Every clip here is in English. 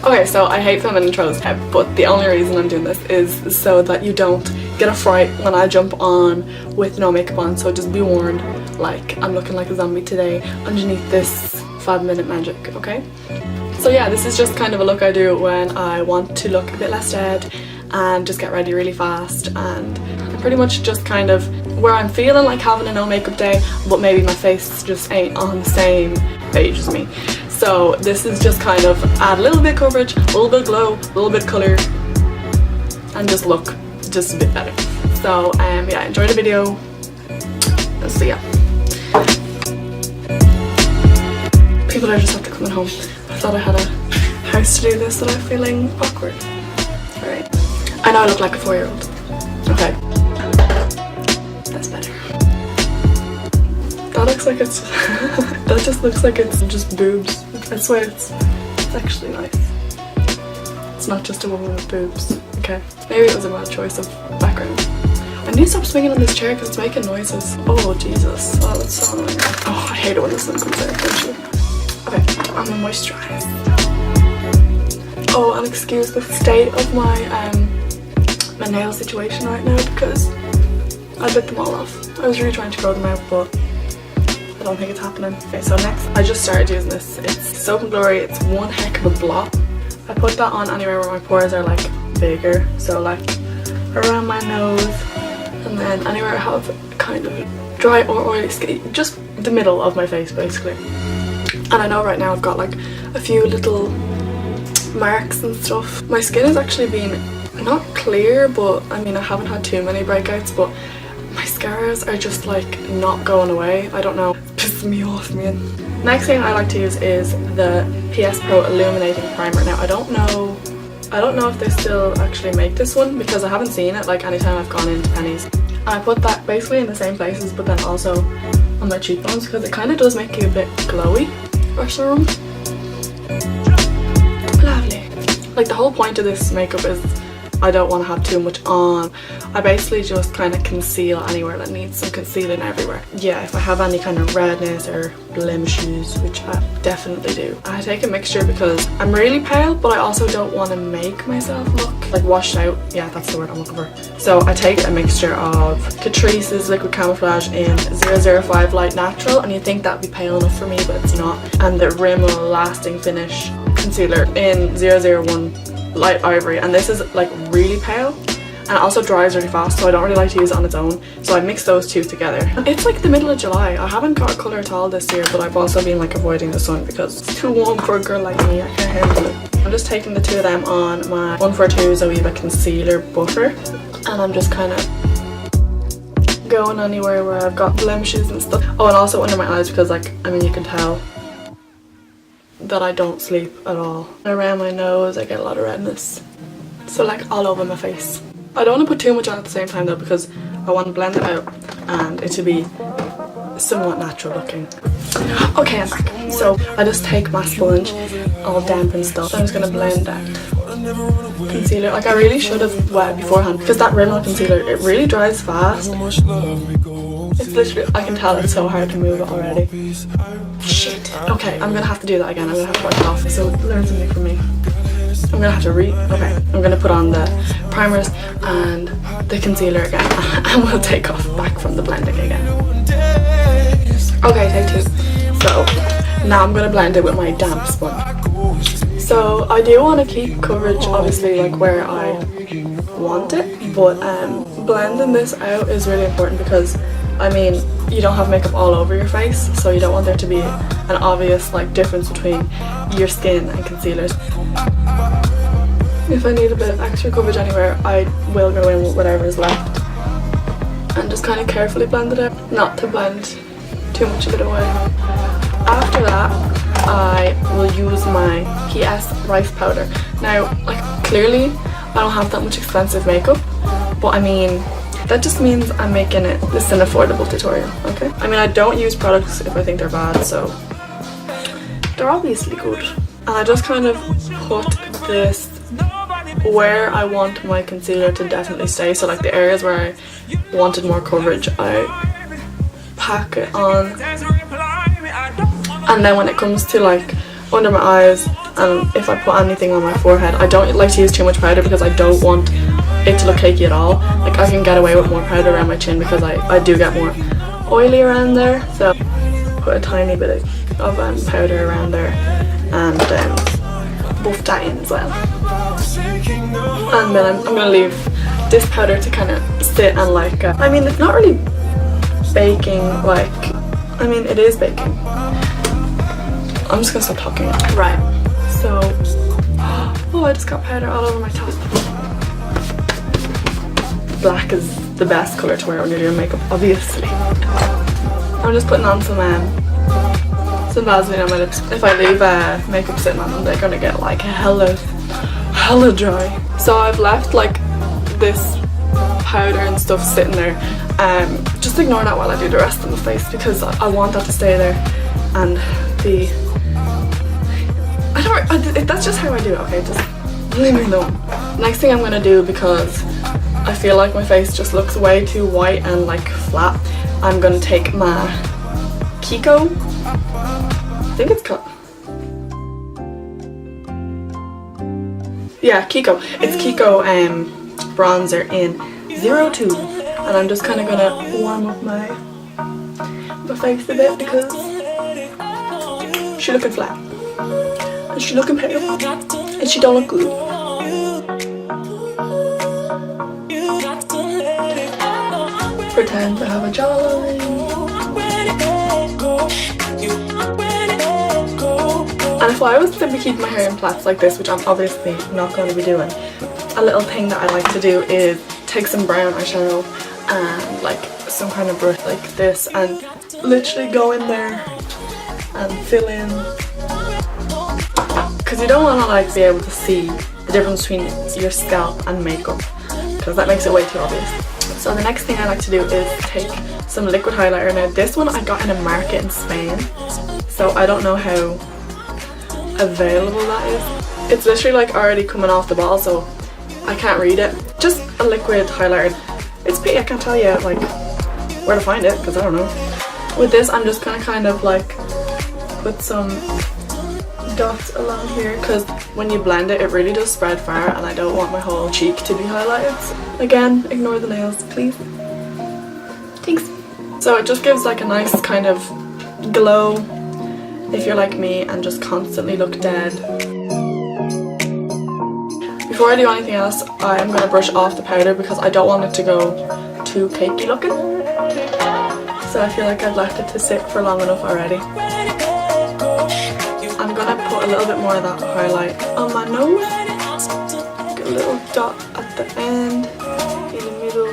Okay, so I hate filming intros, but the only reason I'm doing this is so that you don't get a fright when I jump on with no makeup on, so just be warned, like, I'm looking like a zombie today underneath this 5-minute magic, okay? So yeah, this is just kind of a look I do when I want to look a bit less dead and just get ready really fast, and pretty much just kind of where I'm feeling like having a no makeup day, but maybe my face just ain't on the same page as me. So this is just kind of add a little bit of coverage, a little bit of glow, a little bit of colour, and just look just a bit better. So yeah, enjoy the video. So yeah, people are just after coming home. I thought I had a house to do this and I'm feeling awkward. Alright, I know I look like a 4-year-old. Okay, that's better. That looks like it's that just looks like it's just boobs. I swear it's actually nice. It's not just a woman with boobs. Okay, maybe it was a bad choice of background. I need to stop swinging on this chair because it's making noises. Oh Jesus, oh it's so annoying. Oh, I hate it when the sun comes out, don't you? Okay, I'm gonna moisturise. Oh, and excuse the state of my nail situation right now because I bit them all off. I was really trying to grow them out, but I don't think it's happening. Okay, so next, I just started using this. It's Soap&Glory. It's one heck of a blot. I put that on anywhere where my pores are like bigger, so like around my nose, and then anywhere I have kind of dry or oily skin, just the middle of my face basically. And I know right now I've got like a few little marks and stuff. My skin has actually been not clear, but I mean I haven't had too many breakouts, but my scars are just like not going away. I don't know, it pisses me off, man. Next thing I like to use is the PS Pro Illuminating Primer. Now I don't know if they still actually make this one because I haven't seen it like anytime I've gone into Penny's. And I put that basically in the same places but then also on my cheekbones because it kind of does make you a bit glowy or something. Lovely. Like the whole point of this makeup is I don't want to have too much on. I basically just kind of conceal anywhere that needs some concealing everywhere. Yeah, if I have any kind of redness or blemishes, which I definitely do. I take a mixture because I'm really pale, but I also don't want to make myself look like washed out. Yeah, that's the word I'm looking for. So I take a mixture of Catrice's Liquid Camoflage in 005 Light Natural, and you think that'd be pale enough for me, but it's not. And the Rimmel Lasting Finish Concealer in 001 Light Ivory, and this is like really pale and it also dries really fast, so I don't really like to use it on its own, so I mix those two together. It's like the middle of July. I haven't got a colour at all this year, but I've also been like avoiding the sun because it's too warm for a girl like me. I can't handle it. I'm just taking the two of them on my 142 Zoeva Concealer Butter, and I'm just kind of going anywhere where I've got blemishes and stuff. Oh, and also under my eyes because like, I mean you can tell that I don't sleep at all. Around my nose I get a lot of redness, so like all over my face. I don't want to put too much on at the same time though because I want to blend it out and it to be somewhat natural looking. Okay, I'm back. So I just take my sponge, all damp and stuff. I'm just going to blend that concealer. Like I really should have wet beforehand because that Rimmel concealer, it really dries fast. It's literally, I can tell it's so hard to move it already. Shit. Okay, I'm gonna have to do that again. I'm gonna have to wipe it off, so learn something from me. I'm gonna have to okay, I'm gonna put on the primers and the concealer again and we'll take off back from the blending again. Okay, take two. So now I'm gonna blend it with my damp sponge. So I do want to keep coverage obviously like where I want it, but blending this out is really important because I mean you don't have makeup all over your face, so you don't want there to be an obvious like difference between your skin and concealers. If I need a bit of extra coverage anywhere, I will go in with whatever is left and just kind of carefully blend it out, not to blend too much of it away. After that, I will use my PS Rice Powder. Now, like clearly, I don't have that much expensive makeup, but I mean, that just means I'm making this an affordable tutorial, okay? I mean, I don't use products if I think they're bad, so they're obviously good. And I just kind of put this where I want my concealer to definitely stay, so like the areas where I wanted more coverage, I pack it on. And then when it comes to like under my eyes and if I put anything on my forehead, I don't like to use too much powder because I don't want it to look cakey at all. Like I can get away with more powder around my chin because I do get more oily around there, so put a tiny bit of powder around there and buff that in as well. And then I'm gonna leave this powder to kind of sit and like I mean, it's not really baking, like I mean it is baking. I'm just gonna stop talking. Right, so oh, I just got powder all over my top. Black is the best colour to wear when you're doing makeup, obviously. I'm just putting on some Vaseline on my lips. If I leave makeup sitting on them, they're gonna get like hella dry. So I've left like this powder and stuff sitting there. Just ignore that while I do the rest of the face because I want that to stay there and be. That's just how I do it. Okay, just leave me alone. Next thing I'm gonna do, because I feel like my face just looks way too white and like flat, I'm gonna take my Kiko. I think it's called. Yeah, Kiko. It's Kiko bronzer in 02, and I'm just kind of gonna warm up my face a bit because she's looking flat and she's looking pale and she don't look good. Pretend to have a jawline. And if I was to be keeping my hair in plaits like this, which I'm obviously not going to be doing, a little thing that I like to do is take some brown eyeshadow and like some kind of brush like this and literally go in there and fill in, because you don't want to like be able to see the difference between your scalp and makeup because that makes it way too obvious. So the next thing I like to do is take some liquid highlighter. Now this one I got in a market in Spain, so I don't know how available that is. It's literally like already coming off the bottle, so I can't read it. Just a liquid highlighter. It's pretty, I can't tell you like where to find it because I don't know. With this I'm just gonna kind of like put some dots along here because when you blend it, it really does spread far and I don't want my whole cheek to be highlighted. Again, ignore the nails, please. Thanks. So it just gives like a nice kind of glow if you're like me and just constantly look dead. Before I do anything else, I'm going to brush off the powder because I don't want it to go too cakey looking. So I feel like I've left it to sit for long enough already. I'm going to put a little bit more of that highlight on my nose. Get a little dot at the end, in the middle.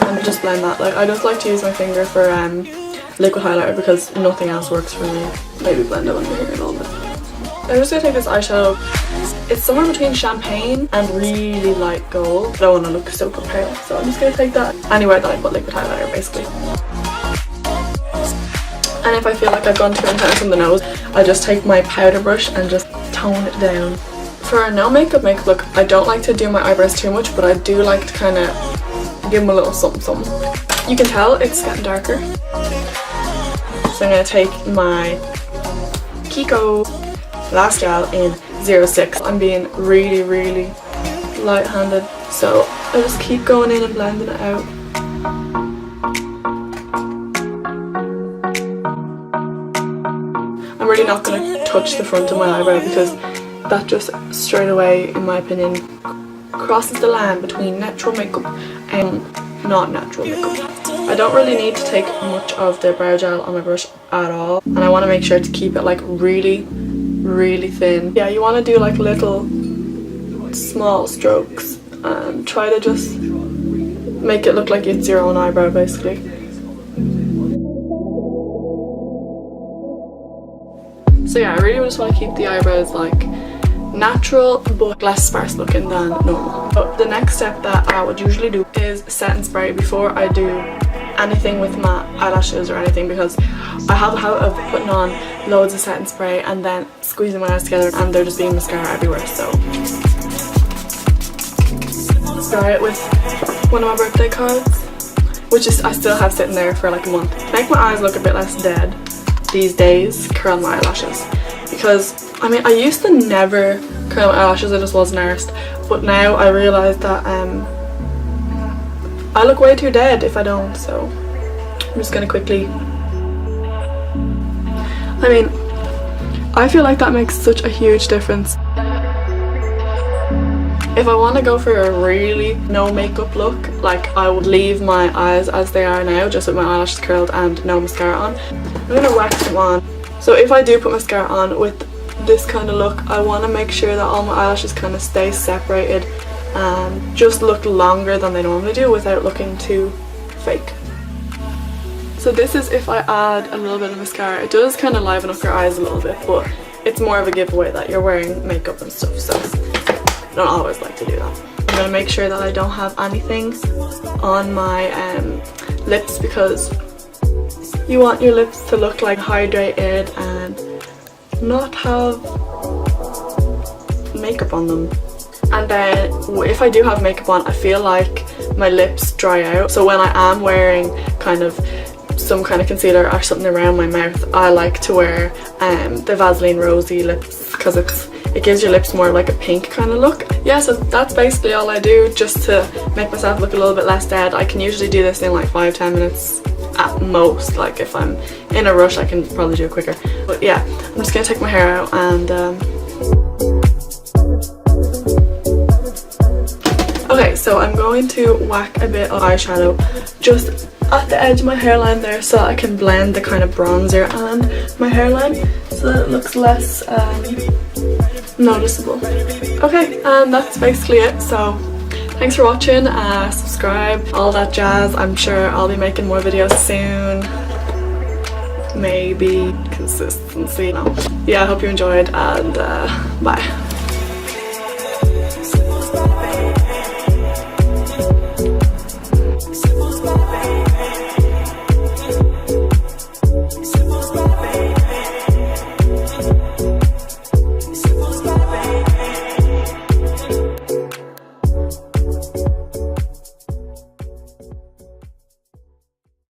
And just blend that. Like I just like to use my finger for liquid highlighter because nothing else works for me. Maybe blend it under here a little bit. I'm just going to take this eyeshadow. It's somewhere between champagne and really light gold. I don't want to look super pale, so I'm just going to take that anywhere that I put liquid highlighter basically. And if I feel like I've gone too intense on the nose, I just take my powder brush and just tone it down. For a no makeup look, I don't like to do my eyebrows too much, but I do like to kind of give them a little something something. You can tell it's getting darker. So I'm going to take my Kiko Lash Gel in 06. I'm being really light-handed, so I just keep going in and blending it out. I'm really not going to touch the front of my eyebrow because that just straight away, in my opinion, crosses the line between natural makeup and not natural makeup. I don't really need to take much of the brow gel on my brush at all, and I want to make sure to keep it like really thin. Yeah, you want to do like little small strokes and try to just make it look like it's your own eyebrow basically. So yeah, I really just want to keep the eyebrows like natural but less sparse looking than normal. But the next step that I would usually do is setting spray before I do anything with my eyelashes or anything, because I have a habit of putting on loads of setting spray and then squeezing my eyes together and there just being mascara everywhere. So dry it with one of my birthday cards, which is I still have sitting there for like a month. To make my eyes look a bit less dead these days, curl my eyelashes. because I mean I used to never curl my eyelashes, I just wasn't arsed, but now I realise that I look way too dead if I don't, so I'm just gonna quickly, I mean I feel like that makes such a huge difference. If I want to go for a really no makeup look, like I would leave my eyes as they are now, just with my eyelashes curled and no mascara on. I'm going to wax them on. So if I do put mascara on with this kind of look, I want to make sure that all my eyelashes kind of stay separated and just look longer than they normally do without looking too fake. So this is if I add a little bit of mascara. It does kind of liven up your eyes a little bit, but it's more of a giveaway that you're wearing makeup and stuff, so I don't always like to do that. I'm going to make sure that I don't have anything on my lips, because you want your lips to look like hydrated and not have makeup on them. And then if I do have makeup on, I feel like my lips dry out. So when I am wearing kind of some kind of concealer or something around my mouth, I like to wear the Vaseline Rosy lips, because it gives your lips more like a pink kind of look. Yeah, so that's basically all I do, just to make myself look a little bit less dead. I can usually do this in like 5-10 minutes at most. Like if I'm in a rush I can probably do it quicker. But yeah, I'm just gonna take my hair out and okay, so I'm going to whack a bit of eyeshadow just at the edge of my hairline there, so I can blend the kind of bronzer and my hairline so that it looks less noticeable. Okay, and that's basically it. So thanks for watching, subscribe, all that jazz. I'm sure I'll be making more videos soon. Maybe consistency, no. Yeah, I hope you enjoyed, and bye.